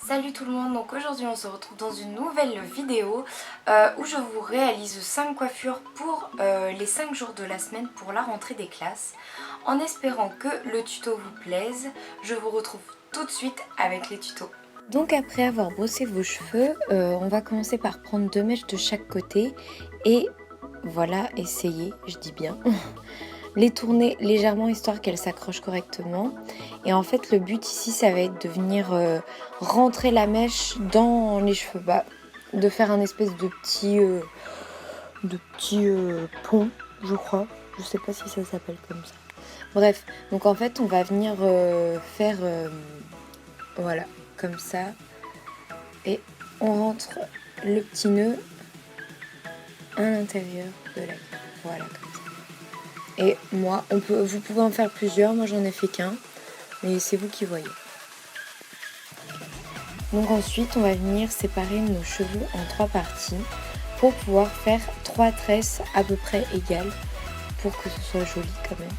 Salut tout le monde, donc aujourd'hui on se retrouve dans une nouvelle vidéo où je vous réalise 5 coiffures pour les 5 jours de la semaine pour la rentrée des classes. En espérant que le tuto vous plaise, je vous retrouve tout de suite avec les tutos. Donc après avoir brossé vos cheveux, on va commencer par prendre 2 mèches de chaque côté et voilà, essayer, je dis bien, les tourner légèrement histoire qu'elles s'accrochent correctement. Et en fait le but ici ça va être de venir rentrer la mèche dans les cheveux, de faire un espèce de petit pont, je crois. Je sais pas si ça s'appelle comme ça. Bref, donc en fait on va venir faire voilà, comme ça. Et on rentre le petit nœud à l'intérieur de la queue. Voilà, comme ça. Et moi, vous pouvez en faire plusieurs, moi j'en ai fait qu'un, mais c'est vous qui voyez. Donc ensuite, on va venir séparer nos cheveux en 3 parties pour pouvoir faire 3 tresses à peu près égales pour que ce soit joli quand même.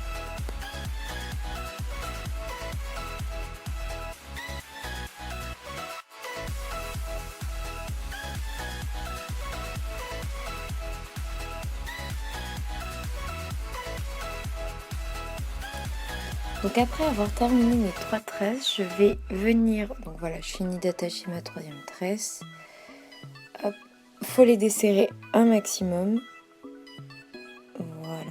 Donc après avoir terminé mes 3 tresses, je vais venir, donc voilà, je finis d'attacher ma 3e tresse. Hop, faut les desserrer un maximum. Voilà.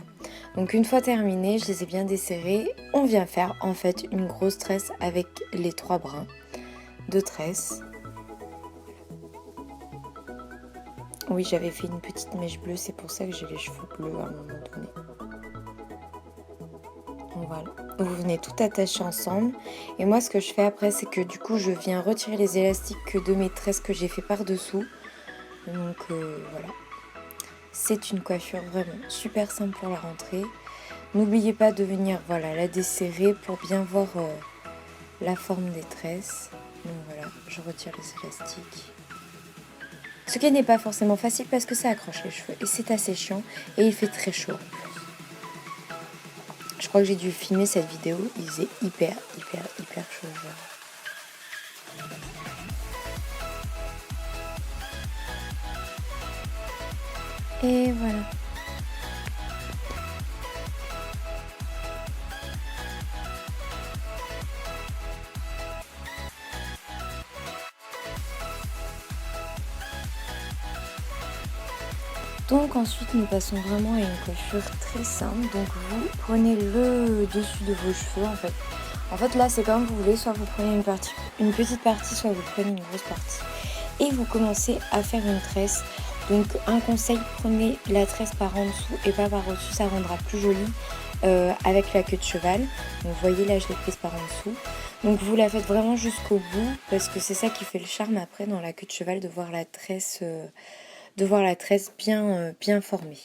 Donc une fois terminé, je les ai bien desserrées. On vient faire en fait une grosse tresse avec les 3 brins de tresse. Oui, j'avais fait une petite mèche bleue, c'est pour ça que j'ai les cheveux bleus à un moment donné. Voilà, vous venez tout attacher ensemble. Et moi ce que je fais après, c'est que du coup je viens retirer les élastiques de mes tresses que j'ai fait par dessous. Donc voilà, c'est une coiffure vraiment super simple pour la rentrée. N'oubliez pas de venir la desserrer pour bien voir la forme des tresses. Donc voilà, je retire les élastiques. Ce qui n'est pas forcément facile parce que ça accroche les cheveux et c'est assez chiant et il fait très chaud. Je crois que j'ai dû filmer cette vidéo, il faisait hyper chaud. Et voilà. Donc ensuite nous passons vraiment à une coiffure très simple. Donc vous prenez le dessus de vos cheveux en fait. En fait là c'est comme vous voulez, soit vous prenez une petite partie, soit vous prenez une grosse partie. Et vous commencez à faire une tresse. Donc un conseil, prenez la tresse par en dessous et pas par au-dessus, ça rendra plus joli avec la queue de cheval. Donc vous voyez là je l'ai prise par en dessous. Donc vous la faites vraiment jusqu'au bout parce que c'est ça qui fait le charme après dans la queue de cheval, de voir la tresse bien formée.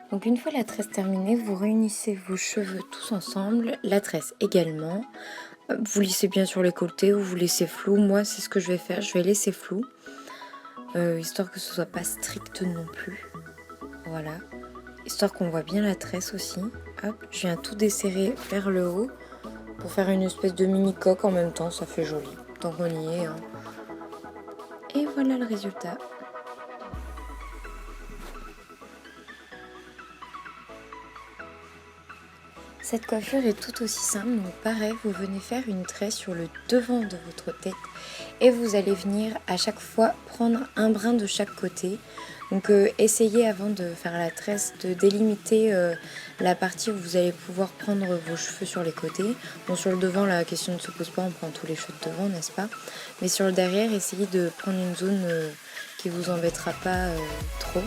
Donc une fois la tresse terminée, vous réunissez vos cheveux tous ensemble, la tresse également. Vous lissez bien sur les côtés ou vous laissez flou. Moi c'est ce que je vais faire, je vais laisser flou. Histoire que ce soit pas strict non plus. Voilà. Histoire qu'on voit bien la tresse aussi. Hop, je viens tout desserrer vers le haut pour faire une espèce de mini coque en même temps, ça fait joli. Tant qu'on y est. Hein. Et voilà le résultat. Cette coiffure est tout aussi simple, donc pareil, vous venez faire une tresse sur le devant de votre tête et vous allez venir à chaque fois prendre un brin de chaque côté. Donc essayez avant de faire la tresse de délimiter la partie où vous allez pouvoir prendre vos cheveux sur les côtés. Bon, sur le devant, la question ne se pose pas, on prend tous les cheveux de devant, n'est-ce pas? Mais sur le derrière, essayez de prendre une zone qui vous embêtera pas trop.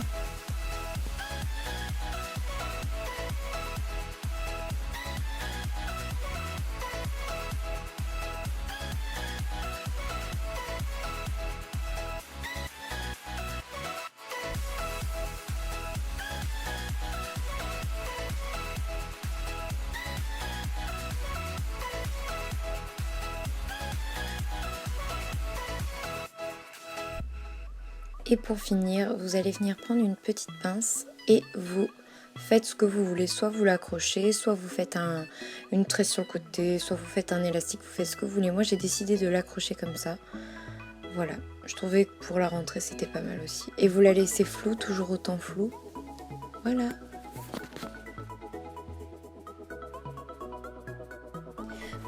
Et pour finir, vous allez venir prendre une petite pince et vous faites ce que vous voulez, soit vous l'accrochez, soit vous faites une tresse sur le côté, soit vous faites un élastique, vous faites ce que vous voulez. Moi j'ai décidé de l'accrocher comme ça. Voilà, je trouvais que pour la rentrée c'était pas mal aussi. Et vous la laissez floue, toujours autant floue. Voilà.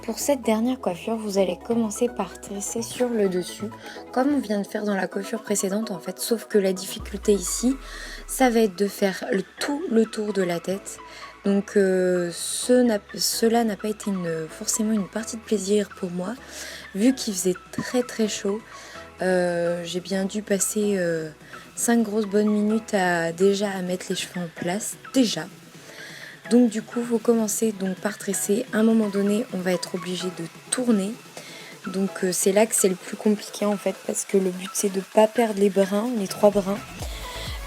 Pour cette dernière coiffure, vous allez commencer par tresser sur le dessus, comme on vient de faire dans la coiffure précédente en fait, sauf que la difficulté ici, ça va être de faire tout le tour de la tête. Donc cela n'a pas été forcément une partie de plaisir pour moi, vu qu'il faisait très chaud. J'ai bien dû passer 5 grosses bonnes minutes à mettre les cheveux en place, déjà. Donc du coup, vous commencez donc par tresser. À un moment donné, on va être obligé de tourner. Donc c'est là que c'est le plus compliqué en fait, parce que le but c'est de ne pas perdre les brins, les 3 brins.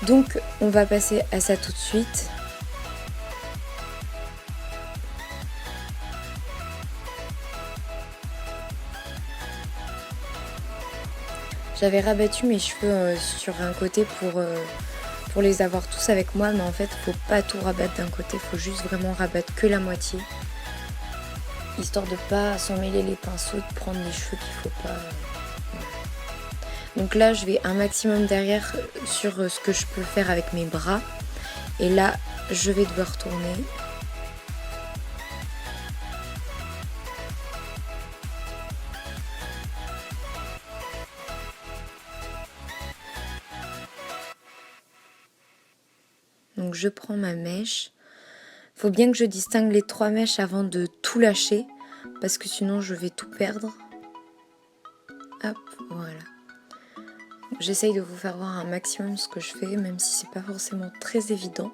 Donc on va passer à ça tout de suite. J'avais rabattu mes cheveux sur un côté pour les avoir tous avec moi, mais en fait faut pas tout rabattre d'un côté, faut juste vraiment rabattre que la moitié, histoire de pas s'emmêler les pinceaux, de prendre les cheveux qu'il faut pas. Donc là je vais un maximum derrière sur ce que je peux faire avec mes bras, et là je vais devoir tourner. Donc je prends ma mèche. Faut bien que je distingue les 3 mèches avant de tout lâcher, parce que sinon je vais tout perdre. Hop, voilà. J'essaye de vous faire voir un maximum ce que je fais, même si c'est pas forcément très évident.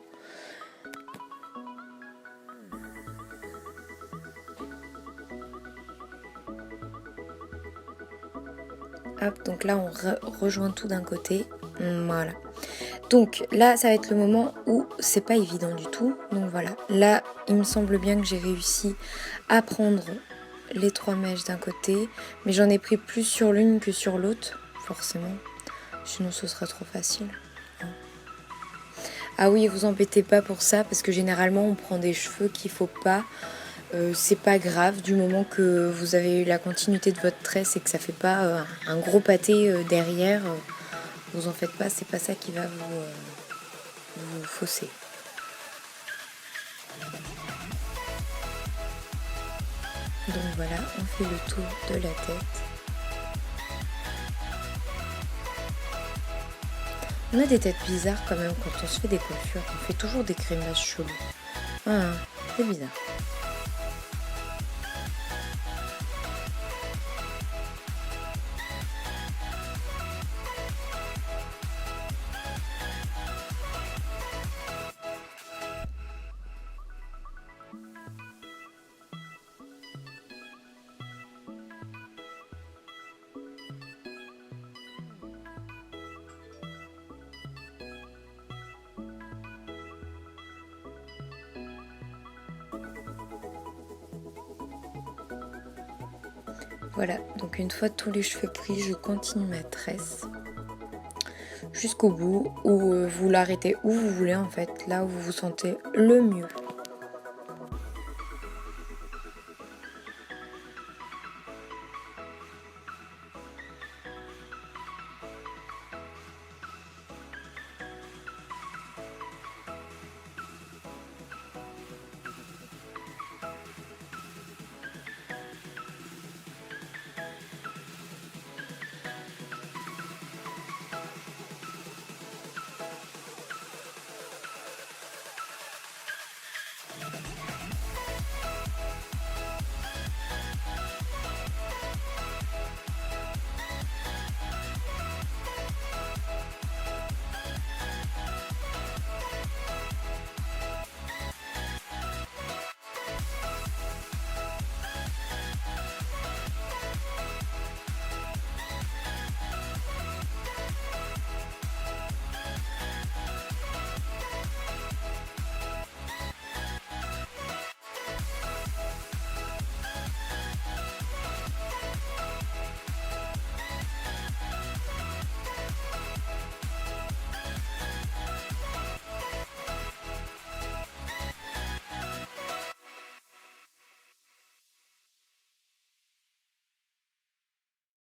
Hop, donc là on rejoint tout d'un côté. Voilà. Donc là ça va être le moment où c'est pas évident du tout. Donc voilà. Là il me semble bien que j'ai réussi à prendre les 3 mèches d'un côté. Mais j'en ai pris plus sur l'une que sur l'autre, forcément. Sinon ce sera trop facile. Ah oui, vous embêtez pas pour ça, parce que généralement on prend des cheveux qu'il faut pas. C'est pas grave du moment que vous avez eu la continuité de votre tresse et que ça fait pas un gros pâté derrière. Vous en faites pas, c'est pas ça qui va vous fausser. Donc voilà, on fait le tour de la tête. On a des têtes bizarres quand même quand on se fait des coiffures. On fait toujours des crémages chelous. Ah, c'est bizarre. Voilà, donc une fois tous les cheveux pris, je continue ma tresse jusqu'au bout, où vous l'arrêtez où vous voulez en fait, là où vous vous sentez le mieux.